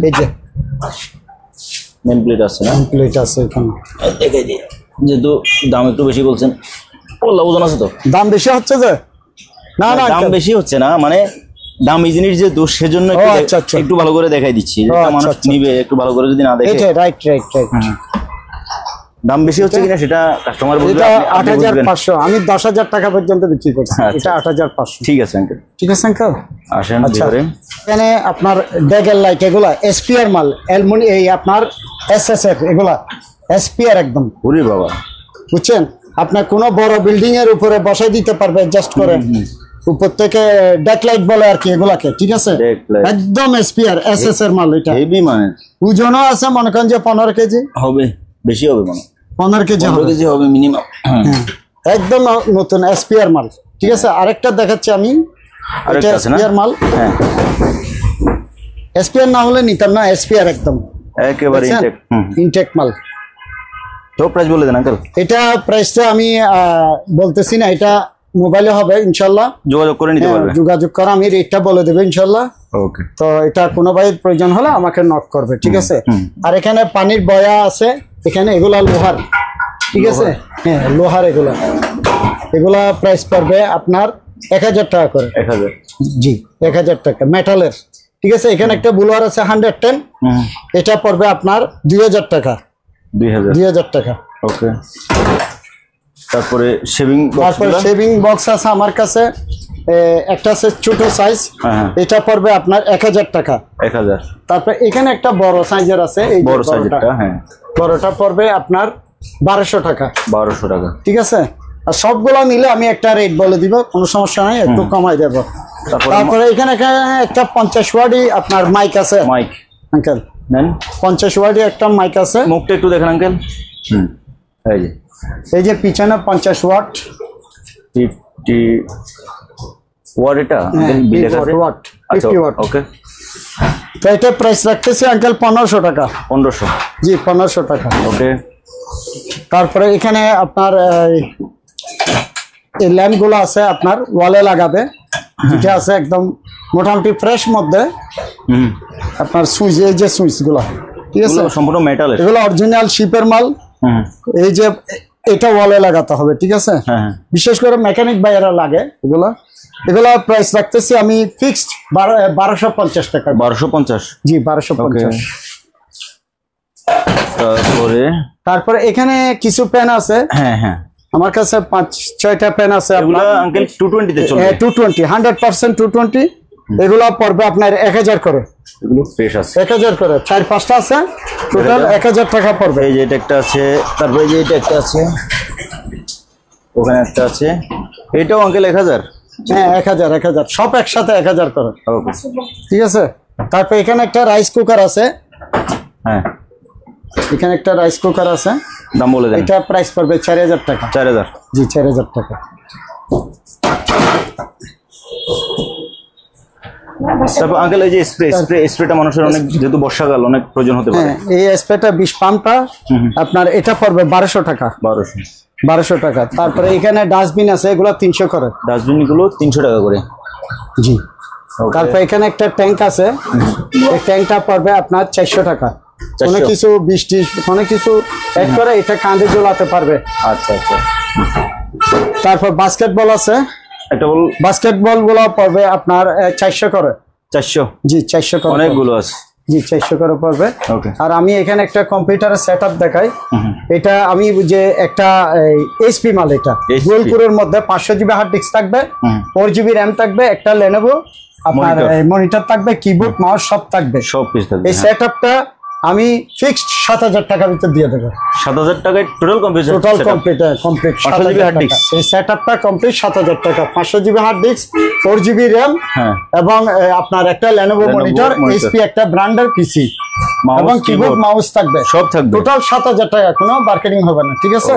এই যে নেম প্লেট আছে না? প্লেট আছে এখানে, দেখাই দিই। যেহেতু দাম একটু বেশি বলছেন, ওজন আছে তো? দাম বেশি হচ্ছে যে? না দাম বেশি হচ্ছে না, মানে দাম এই জিনিস যে দোষ, সেজন্য একটু ভালো করে দেখাই দিচ্ছি। মানুষ নিবে একটু ভালো করে, যদি না দেখে। রাইট। দাম বেশি হচ্ছে কিনা সেটা কাস্টমার বলবে। এটা 8,500, আমি 10,000 টাকা পর্যন্ত বিক্রি করছি। এটা 8,500। ঠিক আছে আঙ্কেল, ঠিক আছে আঙ্কেল, আসেন ভিতরে। এখানে আপনার ড্যাগের লাইট, এগুলা এসপিআর মাল, অ্যালুমিনিয়াম, এই আপনার SSF, এগুলা এসপিআর একদম। ওরে বাবা, বুঝছেন, আপনার কোনো বড় বিল্ডিং এর উপরে বসাই দিতে পারবে, অ্যাডজাস্ট করে উপর থেকে ডেক লাইট বলে আর কি এগুলাকে, ঠিক আছে। একদম এসপিআর SSF এর মাল। এটা হেভি, মানে ওজনও আছে, মনে করেন যে 15 কেজি হবে, বেশি হবে, মানে 15 কেজি হবে মিনিমাম। একদম নতুন এসপিআর মাল, ঠিক আছে। আরেকটা দেখাচ্ছি আমি, এটা এসপিআর মাল। হ্যাঁ, এসপিআর না হলে নিতাম না, এসপিআর একদম একেবারে ইনটেক মাল। তো প্রাইস বলে দেন আঙ্কেল। এটা প্রাইসটা আমি বলতেছি না, এটা মোবাইলে হবে ইনশাআল্লাহ, যোগাযোগ করে নিতে পারবে। যোগাযোগ করা, আমি রেটটা বলে দেব ইনশাআল্লাহ। ওকে, তো এটা কোনো ভাইয়ের প্রয়োজন হলে আমাকে নক করবে, ঠিক আছে। আর এখানে পানির বয়া আছে, এখানে এগুলা লোহার, ঠিক আছে, হ্যাঁ লোহার এগুলা এগুলা প্রাইস পড়বে আপনার 1000 টাকা করে। 1000, জি 1000 টাকা মেটালের। ঠিক আছে, এখানে একটা বুলোয়ার আছে 110, এটা পড়বে আপনার 2000 টাকা। 2000 টাকা। ওকে, তারপরে শেভিং বক্স আছে আমার কাছে, একটা আছে ছোট সাইজ, এটা পড়বে আপনার 1000 টাকা। 1000। তারপরে এখানে একটা বড় সাইজের আছে, এই বড় সাইজটা, হ্যাঁ বড়টা পড়বে আপনার 1200 টাকা। 1200 টাকা। ঠিক আছে, আর সবগুলো নিলে আমি একটা রেট বলে দিব, কোনো সমস্যা নাই, একটু কমাই দেব। তারপরে এখানে একটা 50 ওয়াটই আপনার মাইক আছে। মাইক আঙ্কেল নেন, 50 ওয়াটই একটা মাইক আছে। মুখটা একটু দেখেন আঙ্কেল। এই যে পিছনে 50 ওয়াট, 50 ওয়াট, এটা 50 ওয়াট। ওকে, তো এটা প্রাইস রাখতেছি আঙ্কেল 1500 টাকা। 1500, জি 1500 টাকা। ওকে। তারপরে এখানে আপনার এই ল্যাম্পগুলো আছে আপনার ওয়ালে লাগাবে, যেটা আছে একদম মোটামুটি ফ্রেশ মধ্যে। আপনার সুইচ, এই যে সুইচগুলো, ঠিক আছে সম্পূর্ণ মেটালের, এগুলো অরিজিনাল শিপের মাল। এই যে এটা ওয়ালে লাগাতে হবে, ঠিক আছে, বিশেষ করে মেকানিক ভাইয়েরা লাগে এগুলা। এগুলা প্রাইস রাখতেছি আমি ফিক্সড 1250 টাকা। 1250, জি 1250। তারপরে এখানে কিছু পেন আছে, আমার কাছে 5-6টা পেন আছে। এগুলা আঙ্কেল 220 তে চলবে। 220, 100% 220। এগুলা পড়বে আপনার 1000 করে। এগুলো ফ্রেশ আছে, 1000 করে। 4-5টা আছে, টোটাল 1000 টাকা পড়বে। এই যে এটা একটা আছে, তারপরে এই যে এটা একটা আছে, ওখানে একটা আছে, এটাও আঙ্কেল 1000। হ্যাঁ 1000 সব একসাথে 1000 করে। ওকে, ঠিক আছে। তারপর এখানে একটা রাইস কুকার আছে, হ্যাঁ এখানে একটা রাইস কুকার আছে, দাম বলে দেন। এটা প্রাইস পড়বে 4000 টাকা। 4000, জি 4000 টাকা। তারপর আঙ্কেল এই যে স্প্রেটা মানুষের অনেক, যেহেতু বর্ষাকাল, অনেক প্রয়োজন হতে পারে। এই স্প্রেটা 20 পাম্পটা আপনার এটা পড়বে 1200 টাকা। 1200 টাকা। তারপরে এখানে ডাস্টবিন আছে, এগুলো 300 করে। ডাস্টবিন গুলো 300 টাকা করে। জি। তারপর এখানে একটা ট্যাঙ্ক আছে, এই ট্যাঙ্কটা পড়বে আপনার 400 টাকা। অনেক কিছু বৃষ্টি, অনেক কিছু এক করে এটা কাঁধে ঝোলাতে পারবে। আচ্ছা আচ্ছা। তারপর বাস্কেটবল আছে, একটা বল, বাস্কেটবল গুলো পড়বে আপনার 400 করে। 400? জি 400 করে। অনেকগুলো আছে। জি 400 করে পড়বে। আর আমি এখানে একটা কম্পিউটারের সেটআপ দেখাই। এটা আমি যে একটা এইচপি মাল, এটা গোলপুরের মধ্যে 500 জিবি হার্ড ডিস্ক থাকবে, 4 জিবি র্যাম থাকবে, একটা লেনোভো আপনার মনিটর থাকবে, কিবোর্ড মাউস সব থাকবে, সব কিছু থাকবে। এই সেটআপটা আমি ফিক্সড 7000 টাকার ভিতর দিয়ে দেব। 7000 টাকায় total complete, total complete 500 GB hard disk. এই সেটআপটা কমপ্লিট 7000 টাকা। 500 GB hard disk, 4 GB RAM, এবং আপনার একটা লেনোভো মনিটর, এইচপি একটা ব্র্যান্ডের পিসি, এবং কিবোর্ড মাউস থাকবে, সব থাকবে। টোটাল 7000 টাকা, কোনো মার্কেটিং হবে না, ঠিক আছে?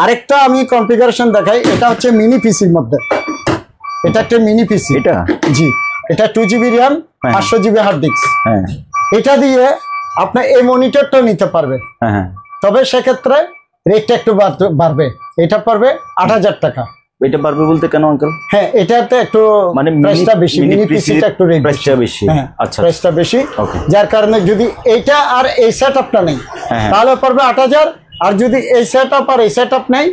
আরেকটা আমি কনফিগারেশন দেখাই। এটা হচ্ছে মিনি পিসির মধ্যে, এটা একটা মিনি পিসি। এটা জি, এটা 2 GB RAM, 500 GB hard disk. এটা দিয়ে আপনার এই মনিটরটা নিতে পারবে, তবে সেক্ষেত্রে রেটটা একটু বাড়বে। এটা পারবে 8000 টাকা। এটা পারবে বলতে কেন আঙ্কেল? হ্যাঁ, এটাতে একটু মানে প্রাইসটা বেশি, মিনি পিসিটা একটু রেট প্রাইসটা বেশি। আচ্ছা, প্রাইসটা বেশি, যার কারণে যদি এইটা আর এই সেটআপটা নেই তাহলে পড়বে 8000, আর যদি এই সেটআপ আর এই সেটআপ নেই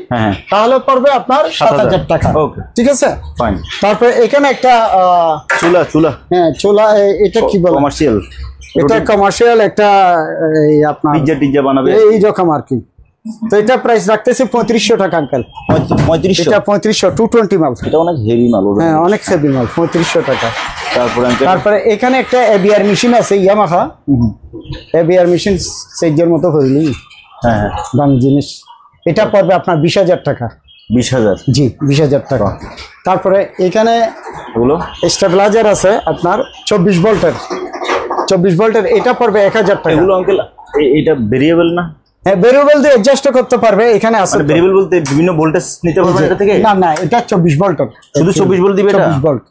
তাহলে পড়বে আপনার 7000 টাকা। ঠিক আছে, ফাইন। তারপরে এখানে একটা চুলা, হ্যাঁ চুলা, এটা কি বলে, কমার্শিয়াল, এটা কমার্শিয়াল একটা আপনার পিজ্জা টিজ্জা বানাবে এই রকম আর কি। তো এটা প্রাইস রাখতেছি 3500 টাকা আঙ্কেল। 3500? এটা 3500, 220 মাল। এটা অনেক হেভি মাল। হ্যাঁ, অনেক হেভি মাল, 3500 টাকা। তারপরে এখানে একটা এবিআর মেশিন আছে, ইয়ামাহা এবিআর মেশিন, সেজের মতো হইলি, হ্যাঁ দামি জিনিস। এটা পড়বে আপনার 20000 টাকা। 20000? জি 20000 টাকা। তারপরে এখানে এগুলো স্টেবিলাইজার আছে আপনার 24 ভোল্টের, 24 ভোল্টের, এটা পড়বে 1000 টাকা। এগুলো আঙ্কেল এটা ভেরিয়েবল না? হ্যাঁ, ভেরিয়েবল দিয়ে অ্যাডজাস্ট করতে পারবে। এখানে আছে ভেরিয়েবল বলতে বিভিন্ন ভোল্টেজ নিতে পারবে এটা থেকে? না না, এটা 24 ভোল্টের, শুধু 24 ভোল্ট দিবে এটা? 24 ভোল্ট,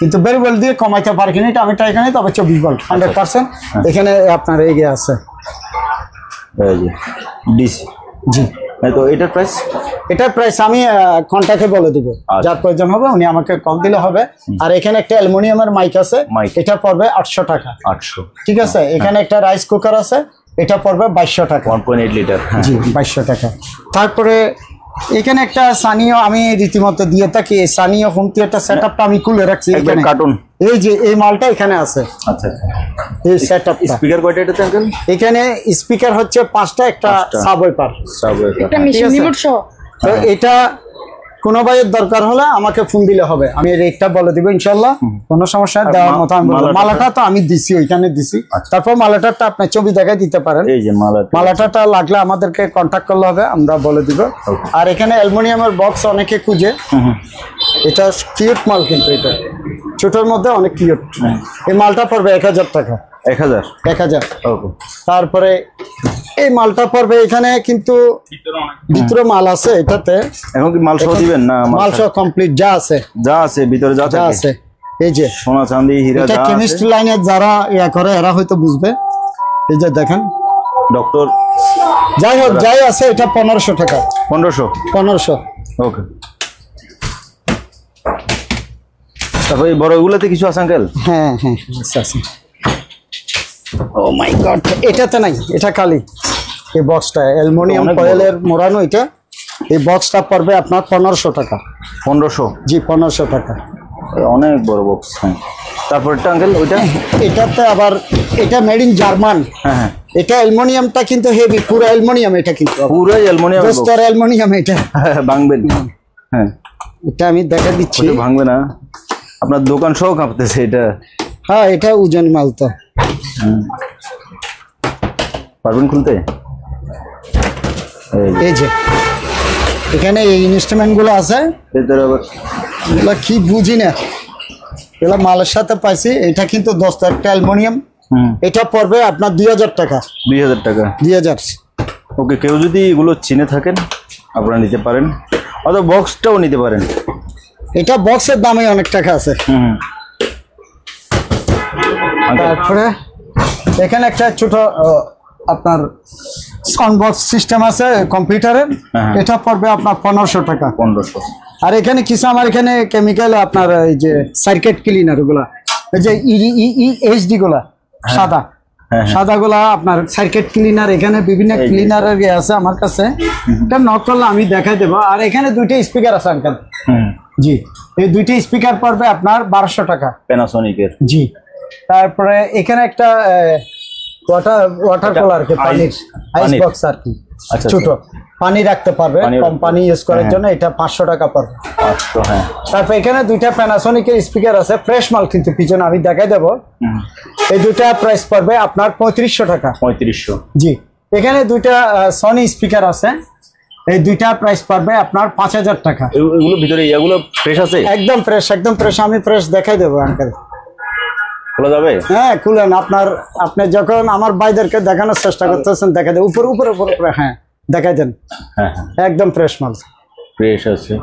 কিন্তু ভেরিয়েবল দিয়ে কমাইতে পারে কিনা এটা আমি ট্রাই করি, তবে 24 ভোল্ট 100%। এখানে আপনার এগিয়ে আছে এই যে ডিসি। জি। তো এটার প্রাইস? এটার প্রাইস আমি কন্ট্যাক্টে বলে দিব, যার প্রয়োজন হবে উনি আমাকে কল দিলে হবে। আর এখানে একটা অ্যালুমিনিয়ামের মাইক আছে, এটা পড়বে 800 টাকা। 800? ঠিক আছে। এখানে একটা রাইস কুকার আছে, এটা পড়বে 2200 টাকা। 1.8 লিটার, জি 2200 টাকা। তারপরে এখানে একটা সানিও আমি রীতিমতো দিয়ে থাকি। এই সানিও হোম থিয়েটার সেটআপটা আমি খুলে রাখছি এখানে। কার্টুন এই যে এই মালটা এখানে আছে। আচ্ছা আচ্ছা। এই সেটআপটা। স্পিকার কয়টা এটাতে আঙ্কেল? এখানে স্পিকার হচ্ছে 5টা, একটা সাবওয়েপার। একটা মেশিন রিমোট সহ। তো এটা কোনো ভাইয়ের দরকার হলে আমাকে ফোন দিলে হবে, আমি রেটটা বলে দিব ইনশাআল্লাহ, কোনো সমস্যা দেওয়ার মতো আমি বলবো। মালাটা তো আমি দিছি, ওইখানে দিছি। তারপর মালাটাটা আপনি ছবি দেখাই দিতে পারেন। এই যে মালাটাটা লাগলে আমাদেরকে কন্ট্যাক্ট করলে হবে, আমরা বলে দিব। আর এখানে অ্যালুমিনিয়ামের বক্স অনেকে খুঁজে, এটা কিউট মাল, কিন্তু এটা ছোটোর মধ্যে অনেক কিউট। এই মালটা পড়বে 1000 টাকা। 1000। তারপরে এই মালটা পড়বে, এখানে কিন্তু ভিতরে মাল আছে এটাতে। এখন কি মাল সহ দিবেন না? মাল সহ কমপ্লিট যা আছে ভিতরে যা আছে। এই যে সোনা চাঁদি হীরা এটা কেমিস্ট্রি লাইনে যারা ইয়া করে এরা হয়তো বুঝবে। এই যে দেখেন ডক্টর, যাই হোক যাই আছে, এটা 1500 টাকা। 1500। ওকে। তারপর এই বড়গুলোতে কিছু আছে আঙ্কেল? হ্যাঁ হ্যাঁ আছে। ও মাই গড, এটাতে নাই, এটা খালি এই বক্সটা অ্যালুমিনিয়াম ফয়েলের মোড়ানো। এটা এই বক্সটা পড়বে আপনার 1500 টাকা। 1500? জি 1500 টাকা। অনেক বড় বক্স। হ্যাঁ। তারপর এটা আঙ্কেল ওইটা? এটাতে আবার এটা মেড ইন জার্মান। হ্যাঁ হ্যাঁ। এটা অ্যালুমিনিয়ামটা কিন্তু হেভি, পুরো অ্যালুমিনিয়াম। এটা কিন্তু পুরো অ্যালুমিনিয়াম, দোস্তর অ্যালুমিনিয়াম। এটা ভাঙবেন? হ্যাঁ, এটা আমি দেখা দিচ্ছি। ভাঙবে না, আপনার দোকান সহ কাঁপতেছে এটা। হ্যাঁ, এটা ওজন মাল তো। পারবেন খুলতে? এই যে এখানে এই ইনস্ট্রুমেন্ট গুলো আছে, এগুলো কি বুঝি না, এগুলো মালের সাথে পাইছি। এটা কিন্তু 10 একটা অ্যালুমিনিয়াম। এটা পড়বে আপনার 2000 টাকা। 2000 টাকা? 2000। ওকে, কেউ যদি এগুলো চিনে থাকেন আপনারা নিতে পারেন, অথবা বক্সটাও নিতে পারেন। এটা বক্সের দামে অনেক টাকা আছে। তারপরে এখানে একটা ছোট আপনার সাউন্ড বক্স সিস্টেম আছে কম্পিউটারের। এটা পড়বে আপনার 1500 টাকা। 1500। আর এখানে কিছু আমার এখানে কেমিক্যাল আপনার এই যে সার্কিট ক্লিনার গুলা, এই যে এইচডি গুলা সাদা সাদাগুলা আপনার সার্কিট ক্লিনার। এখানে বিভিন্ন ক্লিনারের আছে আমার কাছে, এটা নক করলে আমি দেখাই দেবো। আর এখানে 2টা স্পিকার আছে আঙ্কেল। জি, এই 2টা স্পিকার পড়বে আপনার 1200 টাকা, প্যানাসোনিকের। জি। তারপরে এখানে একটা ওয়াটার কুলার, পানির আইস বক্স আর কি, ছোট পানি রাখতে পারবে, কম পানি ইউজ করার জন্য। এটা 500 টাকা পড়বে। 500। হ্যাঁ। তারপর এখানে 2টা প্যানাসোনিকের স্পিকার আছে, ফ্রেশ মাল কিন্তু, পিছনে আমি দেখাই দেবো। এই 2টা প্রাইস পড়বে আপনার 3500 টাকা। 3500? জি। এখানে 2টা সনি স্পিকার আছে, এই 2টা প্রাইস পড়বে আপনার 5000 টাকা। এগুলো ভিতরে এগুলো ফ্রেশ আছে? একদম ফ্রেশ, একদম ফ্রেশ। আমি ফ্রেশ দেখাই দেবো আঙ্কেল। খোলা যাবে? হ্যাঁ খুলেন। আপনি যখন আমার ভাইদেরকে দেখানোর চেষ্টা করতেছেন, দেখা দেন উপরে উপরে উপরে। হ্যাঁ দেখাই দেন। হ্যাঁ, একদম ফ্রেশ মাল, ফ্রেশ আছে।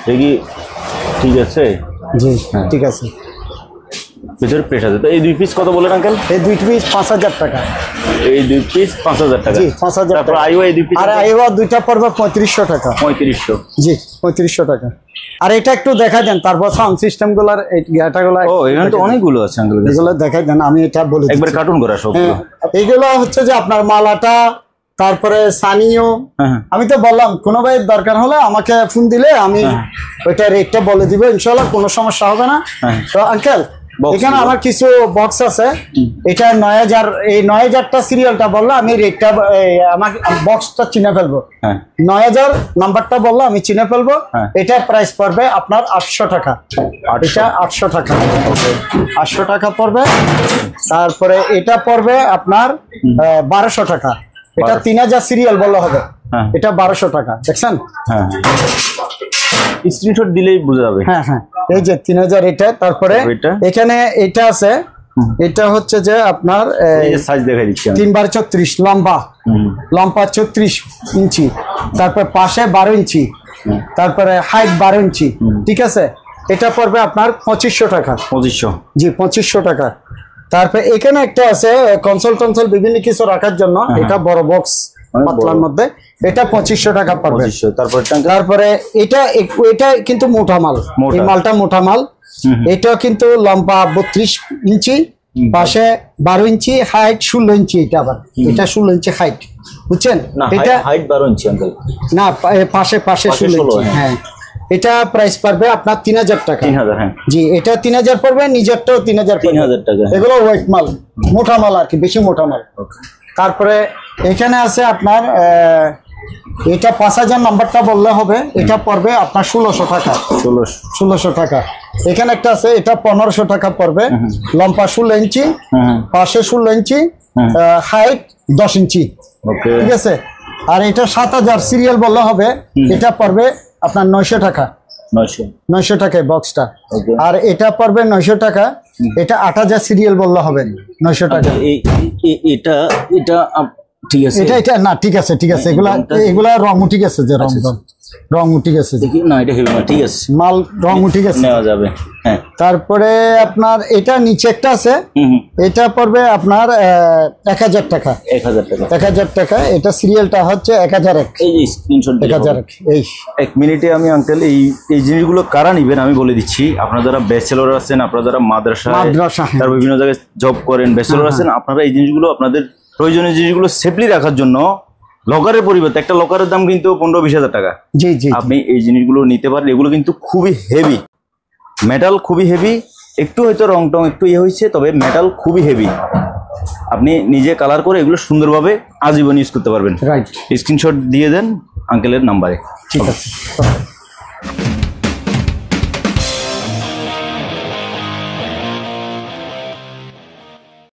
দেখি, ঠিক আছে। জি ঠিক আছে, ভিতরে ফ্রেশ আছে। তো এই 2 পিস কত বলেন আঙ্কেল? এই 2 পিস 5000 টাকা। এই 2 পিস 5000 টাকা? জি 5000 টাকা। তারপর আইও এই 2 পিস? আর আইও 2টা পড়বে 3500 টাকা। 3500? জি 3500 টাকা। আর এটা একটু দেখাই দেন, তারপর সাউন্ড সিস্টেম গুলার এটাগুলো। ও এখানে তো অনেকগুলো আছে আঙ্কেল, এগুলো দেখাই দেন, আমি এটা বলি একবার কার্টুন করা সব। এইগুলো হচ্ছে যে আপনার মালাটা, তারপরে সানিও। আমি তো বললাম কোনো ভাইয়ের দরকার হলে আমাকে ফোন দিলে আমি ওইটা রেটটা বলে দিব ইনশাআল্লাহ, কোনো সমস্যা হবে না। তো আঙ্কেল এখানে আমার কিছু বক্স আছে, এটা 9000। এই 9000টা সিরিয়ালটা বললে আমি রেটটা, আমার বক্সটা চিনে ফেলবো। 9000 নাম্বারটা বললে আমি চিনে ফেলবো। এটা প্রাইস পড়বে আপনার 800 টাকা। এটা 800 টাকা, 800 টাকা পড়বে। তারপরে এটা পড়বে আপনার 1200 টাকা। এটা 3000 সিরিয়াল বললে হবে। এটা 1200 টাকা। দেখছেন? হ্যাঁ, স্ক্রিনশট দিলেই বোঝা যাবে। হ্যাঁ হ্যাঁ, এই যে 3000 এটা। তারপরে এখানে এটা আছে, এটা হচ্ছে যে আপনার সাইজ দেখাই দিচ্ছি, 3x34 লম্বা, 34 ইঞ্চি। তারপর পাশে 12 ইঞ্চি, তারপরে হাইট 12 ইঞ্চি। ঠিক আছে, এটা পড়বে আপনার 2500 টাকা। 2500? জি 2500 টাকা। তারপর এখানে একটা আছে কনসোল বিভিন্ন কিছু রাখার জন্য, এটা বড় বক্স পাতলার মধ্যে, এটা 2500 টাকা পড়বে। তারপরে এটা কিন্তু মোটা মাল, এই মালটা মোটা মাল। এটা কিন্তু লম্বা 32 ইঞ্চি, পাশে 12 ইঞ্চি হাইট, 16 ইঞ্চি এটা আবার, এটা 16 ইঞ্চি হাইট, বুঝছেন? এটা হাইট 12 ইঞ্চি আঙ্কেল না, পাশে 16 ইঞ্চি। হ্যাঁ, এটা প্রাইস পড়বে আপনার 3000 টাকা। 3000, হ্যাঁ জি, এটা 3000 পড়বে, নিজেরটাও 3000 টাকা। এগুলো ওয়েট মাল, মোটা মাল আর কি, বেশি মোটা মাল। তারপরে এখানে আছে আপনার এটা 5000 নাম্বারটা বললে হবে, এটা পড়বে আপনার 1600 টাকা। 1600 টাকা। এখানে একটা আছে, এটা 1500 টাকা পড়বে, লম্বা 16 ইঞ্চি, পাশে 16 ইঞ্চি, হাইট 10 ইঞ্চি, ঠিক আছে? আর এটা 7000 সিরিয়াল বললে হবে, এটা পড়বে আপনার 900 টাকা। 900 টাকায় বক্সটা। আর এটা পড়বে 900 টাকা, এটা 8000 সিরিয়াল বললে হবে 900 টাকা। এটা ঠিক আছে, এটা না, ঠিক আছে, ঠিক আছে, এগুলা রং ঠিক আছে, যে রং ঠিক আছে, না এটা হেভি না, ঠিক আছে, মাল রং ঠিক আছে, নেওয়া যাবে। হ্যাঁ, তারপরে আপনার এটা নিচে একটা আছে, এটা পড়বে আপনার 1000 টাকা। 1000 টাকা। এটা সিরিয়ালটা হচ্ছে 1001। এই যে স্ক্রিনশট 1001। এই 1 মিনিটে আমি আঙ্কেল এই জিনিসগুলো কারা নিবেন আমি বলে দিচ্ছি। আপনারা যারা ব্যাচেলর আছেন, আপনারা যারা মাদ্রাসা তার বিভিন্ন জায়গায় জব করেন, ব্যাচেলর আছেন, আপনারা এই জিনিসগুলো আপনাদের প্রয়োজনীয় জিনিসগুলো সেফলি রাখার জন্য লকারের পরিবর্তে, একটা লকারের দাম কিন্তু 15-20 হাজার টাকা। জি জি, আপনি এই জিনিসগুলো নিতে পারেন। এগুলো কিন্তু খুবই হেভি মেটাল, খুবই হেভি। একটু হয়তো রং টং একটু হয়েছে, তবে মেটাল খুবই হেভি। আপনি নিজে কালার করে এগুলো সুন্দরভাবে আজীবন ইউজ করতে পারবেন। রাইট। স্ক্রিনশট দিয়ে দেন আঙ্কেলের নাম্বারে। ঠিক আছে।